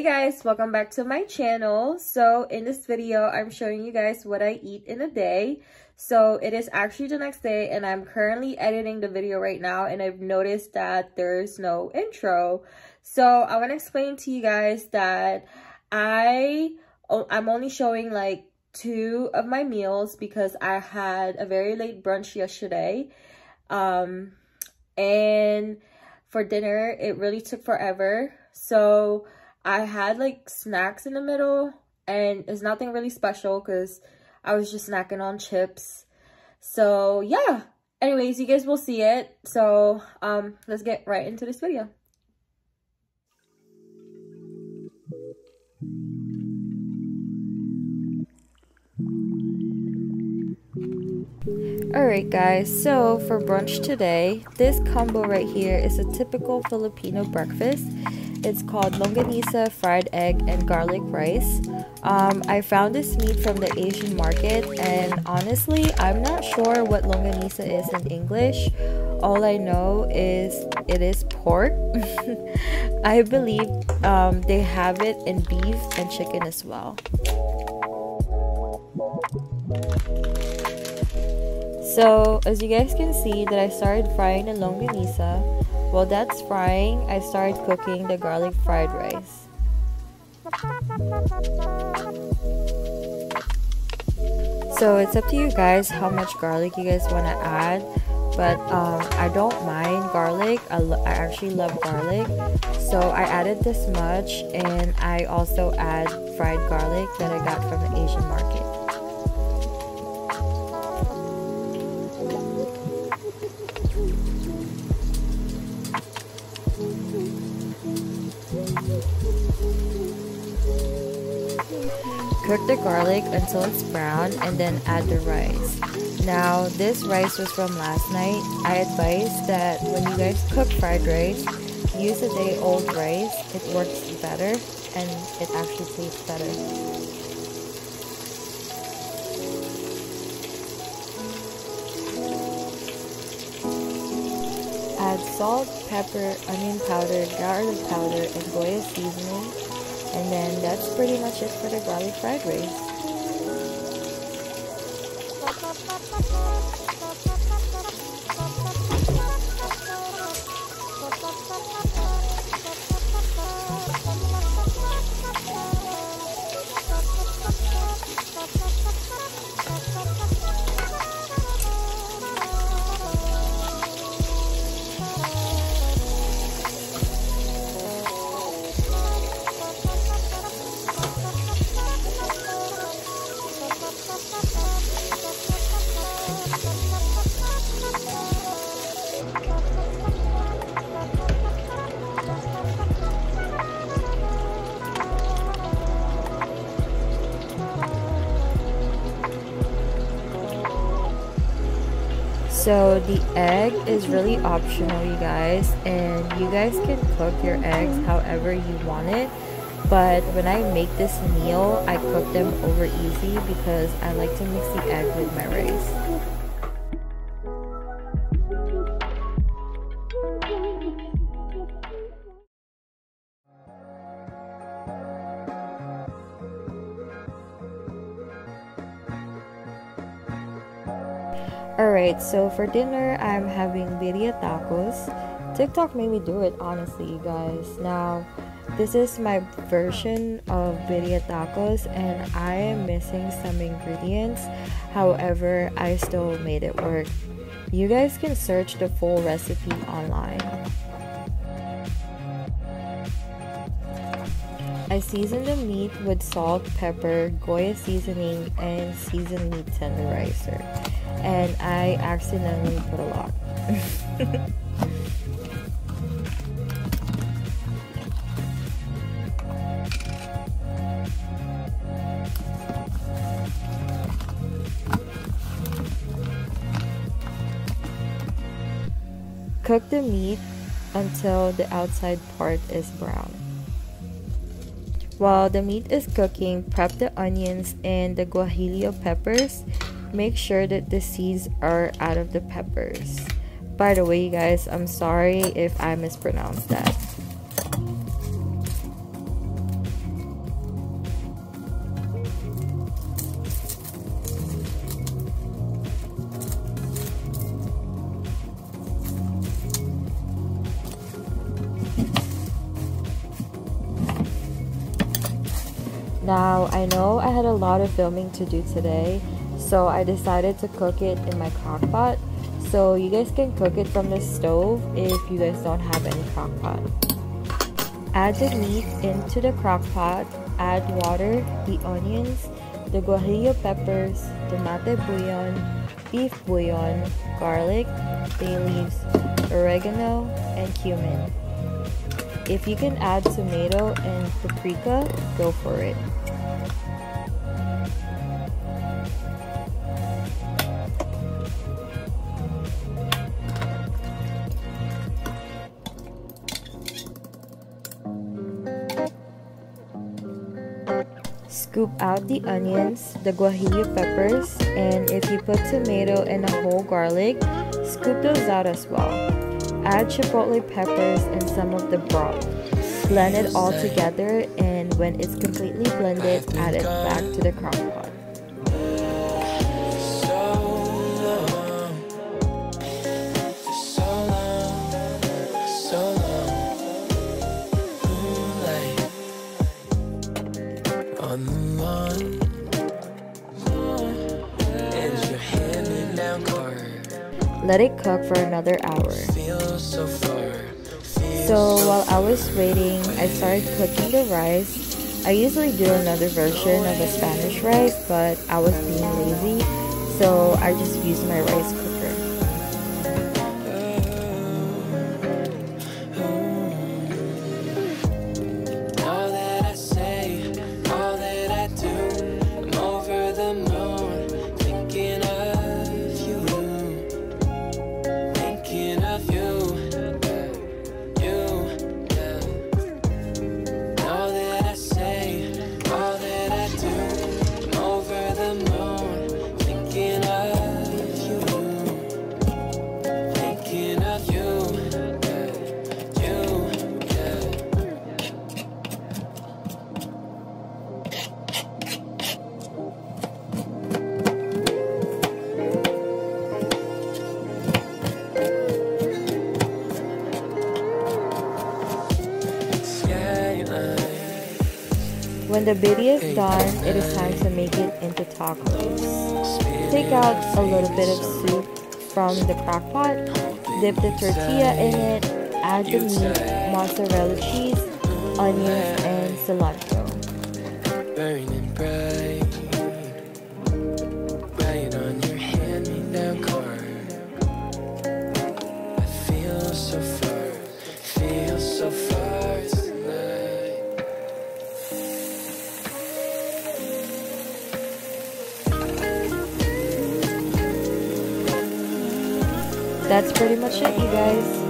Hey guys, welcome back to my channel. So in this video, I'm showing you guys what I eat in a day. So it is actually the next day and I'm currently editing the video right now, and I've noticed that there's no intro. So I want to explain to you guys that I'm only showing like 2 of my meals because I had a very late brunch yesterday. And for dinner, it really took forever. So I had like snacks in the middle, and it's nothing really special because I was just snacking on chips. So yeah, anyways, you guys will see it. So let's get right into this video. Alright guys, so for brunch today, this combo right here is a typical Filipino breakfast. It's called longanisa, fried egg, and garlic rice. I found this meat from the Asian market, and honestly, I'm not sure what longanisa is in English. All I know is it is pork. I believe they have it in beef and chicken as well. So as you guys can see that I started frying the longanisa. While that's frying, I started cooking the garlic fried rice. So it's up to you guys how much garlic you guys want to add, but I don't mind garlic. I actually love garlic, so I added this much, and I also add fried garlic that I got from the Asian market. Cook the garlic until it's brown and then add the rice. Now this rice was from last night. I advise that when you guys cook fried rice, use a day-old rice. It works better and it actually tastes better. Add salt, pepper, onion powder, garlic powder, and goya seasoning. And then that's pretty much it for the garlic fried rice. So the egg is really optional, you guys, and you guys can cook your eggs however you want it. But when I make this meal, I cook them over easy because I like to mix the egg with my rice. Alright, so for dinner, I'm having birria tacos. TikTok made me do it, honestly, you guys. Now, this is my version of birria tacos, and I am missing some ingredients. However, I still made it work. You guys can search the full recipe online. I seasoned the meat with salt, pepper, goya seasoning, and seasoned meat tenderizer. And I accidentally put a lot. Cook the meat until the outside part is brown. While the meat is cooking, prep the onions and the guajillo peppers. Make sure that the seeds are out of the peppers. By the way, you guys, I'm sorry if I mispronounced that. Now, I know I had a lot of filming to do today, so I decided to cook it in my crock pot. So you guys can cook it from the stove if you guys don't have any crock pot. Add the meat into the crock pot, add water, the onions, the guajillo peppers, tomate bouillon, beef bouillon, garlic, bay leaves, oregano, and cumin. If you can add tomato and paprika, go for it. Scoop out the onions, the guajillo peppers, and if you put tomato and a whole garlic, scoop those out as well. Add chipotle peppers and some of the broth. Blend it all together, and when it's completely blended, add it back to the crock pot. Let it cook for another hour. So while I was waiting, I started cooking the rice. I usually do another version of a Spanish rice, but I was being lazy, so I just used my rice cooker. When the birria is done, it is time to make it into tacos. Take out a little bit of soup from the crock pot, dip the tortilla in it, add the meat, mozzarella cheese, onions, and cilantro. Burning bright, right on your hand-me-down card. I feel so far tonight. That's pretty much it, you guys.